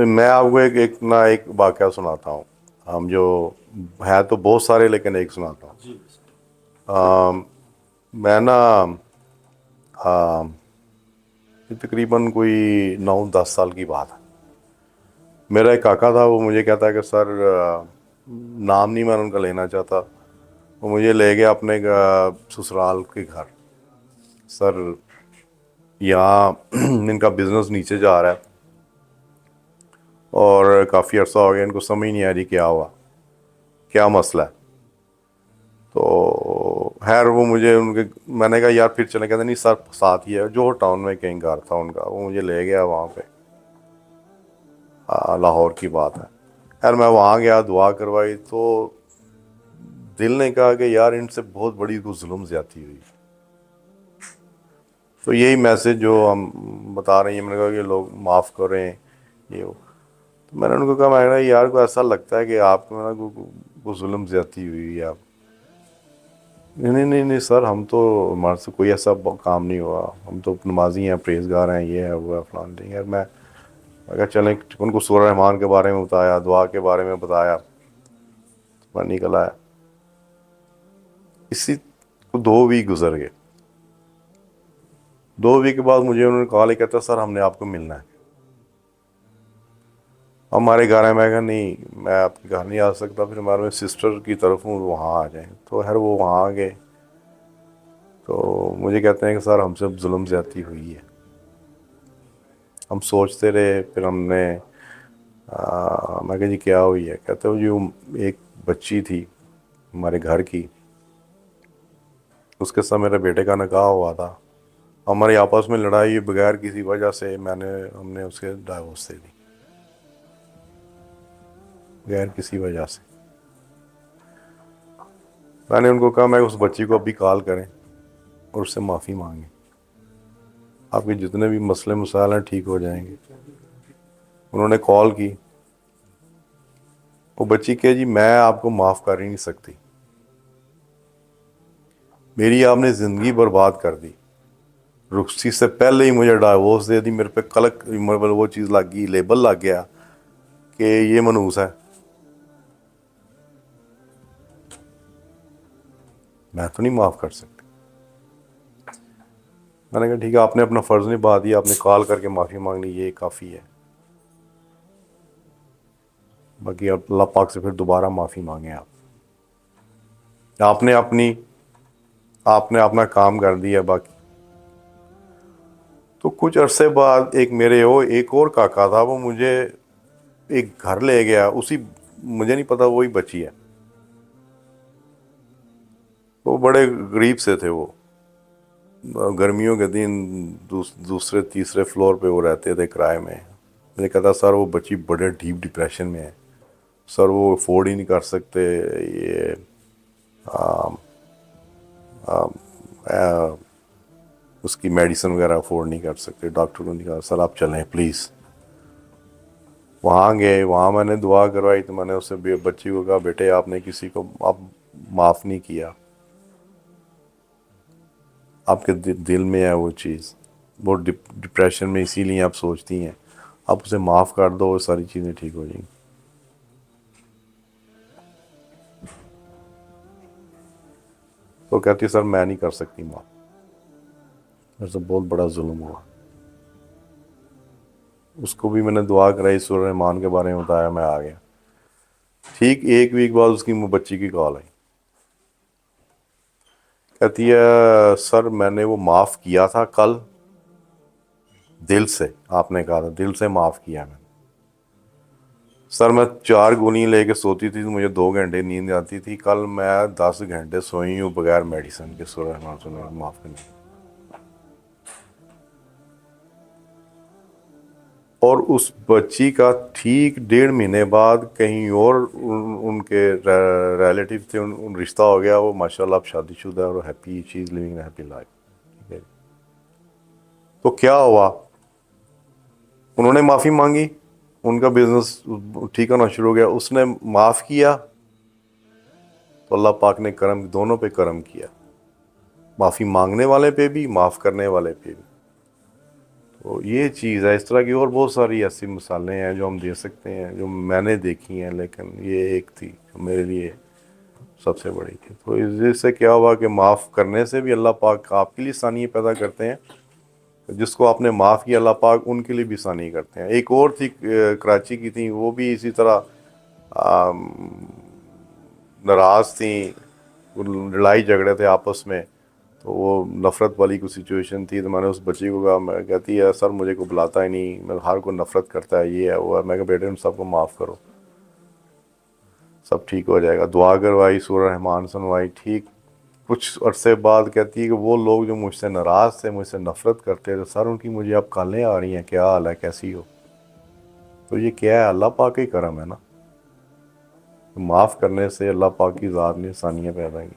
میں آپ کو ایک واقعہ سناتا ہوں. ہم جو ہے تو بہت سارے لیکن ایک سناتا ہوں. میں نا تقریباً کوئی 9-10 سال کی بات ہے. میرا ایک کاکا تھا, وہ مجھے کہتا ہے کہ سر, نام نہیں میں ان کا لینا چاہتا, وہ مجھے لے گیا اپنے سسرال کے گھر. سر یہاں ان کا بزنس نیچے جا رہا ہے اور کافی عرصہ ہو گیا, ان کو سمجھ نہیں آ رہی کیا ہوا, کیا مسئلہ ہے. تو خیر وہ مجھے میں نے کہا یار پھر چلے, کہتے نہیں سر ساتھ ہی ہے, جو ٹاؤن میں کہیں گھر تھا ان کا, وہ مجھے لے گیا وہاں پہ. لاہور کی بات ہے. خیر میں وہاں گیا, دعا کروائی, تو دل نے کہا کہ یار ان سے بہت بڑی کچھ ظلم زیادتی ہوئی. تو یہی میسج جو ہم بتا رہے ہیں, میں نے کہا کہ لوگ معاف کریں یہ ہو. تو میں نے ان کو کہا, میں نے یار کو ایسا لگتا ہے کہ آپ کو ظلم زیادتی ہوئی ہے. آپ نہیں سر, ہم تو ہمارے سے کوئی ایسا کام نہیں ہوا, ہم تو نمازی ہیں, پرہیزگار ہیں, یہ ہے وہ ہے فلان نہیں. یار میں کہا چلیں, ان کو سورہ رحمان کے بارے میں بتایا, دعا کے بارے میں بتایا, میں نکل آیا. اسی کو 2 ویک گزر گئے. 2 ویک کے بعد مجھے انہوں نے کال کہتا سر ہم نے آپ کو ملنا ہے. ہمارے گھر ہے, میں کہا نہیں میں آپ کے گھر نہیں آ سکتا, پھر ہمارے میں سسٹر کی طرف ہوں, وہاں آ جائیں. تو خیر وہ وہاں آ گئے. تو مجھے کہتے ہیں کہ سر ہم سے ظلم زیادتی ہوئی ہے. ہم سوچتے رہے, پھر ہم نے میں کہا جی کیا ہوئی ہے. کہتے ہو جو ایک بچی تھی ہمارے گھر کی, اس کے ساتھ میرے بیٹے کا نکاح ہوا تھا. ہمارے آپس میں لڑائی بغیر کسی وجہ سے, ہم نے اس کے ڈائیورس دے دی بغیر کسی وجہ سے. میں نے ان کو کہا میں اس بچی کو ابھی کال کریں اور اس سے معافی مانگیں, آپ کے جتنے بھی مسئلے مسائل ہیں ٹھیک ہو جائیں گے. انہوں نے کال کی. وہ بچی کہ جی میں آپ کو معاف کر ہی نہیں سکتی, میری آپ نے زندگی برباد کر دی, رخصتی سے پہلے ہی مجھے ڈائیورس دے دی, میرے پہ کلک وہ چیز لگ گئی, لیبل لگ گیا کہ یہ منحوس ہے. میں تو نہیں معاف کر سکتی. میں نے کہا ٹھیک ہے, آپ نے اپنا فرض نبھا دیا, آپ نے کال کر کے معافی مانگ لی, یہ کافی ہے. باقی اب اللہ پاک سے پھر دوبارہ معافی مانگیں. آپ نے اپنا کام کر دیا. باقی تو کچھ عرصے بعد ایک اور کاکا تھا, وہ مجھے ایک گھر لے گیا. مجھے نہیں پتا وہی بچی ہے. وہ بڑے غریب سے تھے, وہ گرمیوں کے دن دوسرے تیسرے فلور پہ وہ رہتے تھے کرائے میں. مجھے کہتا سر وہ بچی بڑے ڈیپ ڈپریشن میں ہے, سر وہ افورڈ ہی نہیں کر سکتے, یہ اس کی میڈیسن وغیرہ افورڈ نہیں کر سکتے, ڈاکٹر کو نہیں کہا سر آپ چلیں پلیز. وہاں گئے, وہاں میں نے دعا کروائی. تو میں نے اس سے بچی کو کہا بیٹے آپ نے کسی کو معاف نہیں کیا, آپ کے دل میں ہے وہ چیز, وہ ڈپریشن میں اسی لیے آپ سوچتی ہیں, آپ اسے معاف کر دو, وہ ساری چیزیں ٹھیک ہو جائیں گی. تو کہتی سر میں نہیں کر سکتی معاف, میرے سے بہت بڑا ظلم ہوا. اس کو بھی میں نے دعا کرائی, سورہ رحمان کے بارے میں بتایا, میں آ گیا. ٹھیک 1 ویک بعد اس کی بچی کی کال آئی. کہتی ہے سر میں نے وہ معاف کیا تھا کل, دل سے, آپ نے کہا تھا دل سے معاف کیا میں نے. سر میں 4 گولیاں لے کے سوتی تھی تو مجھے 2 گھنٹے نیند آتی تھی, کل میں 10 گھنٹے سوئی ہوں بغیر میڈیسن کے, سورہ رحمان سننے معاف کرنے. اور اس بچی کا ٹھیک 1.5 مہینے بعد کہیں اور ان کے ریلیٹیو تھے, ان رشتہ ہو گیا. وہ ماشاءاللہ اب شادی شدہ ہے اور ہیپی, چیز لیونگ ہیپی لائف. ٹھیک ہے, تو کیا ہوا, انہوں نے معافی مانگی, ان کا بزنس ٹھیک ہونا شروع ہو گیا, اس نے معاف کیا تو اللہ پاک نے کرم, دونوں پہ کرم کیا, معافی مانگنے والے پہ بھی, معاف کرنے والے پہ بھی. تو یہ چیز ہے. اس طرح کی اور بہت ساری ایسی مثالیں ہیں جو ہم دے سکتے ہیں جو میں نے دیکھی ہیں, لیکن یہ ایک تھی جو میرے لیے سب سے بڑی تھی. تو اس سے کیا ہوا کہ معاف کرنے سے بھی اللہ پاک آپ کے لیے ثانیے پیدا کرتے ہیں, جس کو آپ نے معاف کیا اللہ پاک ان کے لیے بھی ثانیے کرتے ہیں. ایک اور تھی کراچی کی تھی, وہ بھی اسی طرح ناراض تھیں, لڑائی جھگڑے تھے آپس میں, تو وہ نفرت والی کوئی سچویشن تھی. تو میں نے اس بچی کو کہا, میں کہتی ہے سر مجھے کو بلاتا ہی نہیں, میں ہر کو نفرت کرتا ہے, یہ ہے وہ ہے. میں کہا بیٹے ان سب کو معاف کرو, سب ٹھیک ہو جائے گا. دعا کروائی, سورہ رحمان سنوائی, ٹھیک. کچھ عرصے بعد کہتی ہے کہ وہ لوگ جو مجھ سے ناراض تھے, مجھ سے نفرت کرتے تھے, سر ان کی مجھے اب کالیں آ رہی ہیں, کیا حال ہے, کیسی ہو. تو یہ کیا ہے, اللہ پاک ہی کرم ہے نا. معاف کرنے سے اللہ پاک کی ذات نے ثانیہ پیدا کی.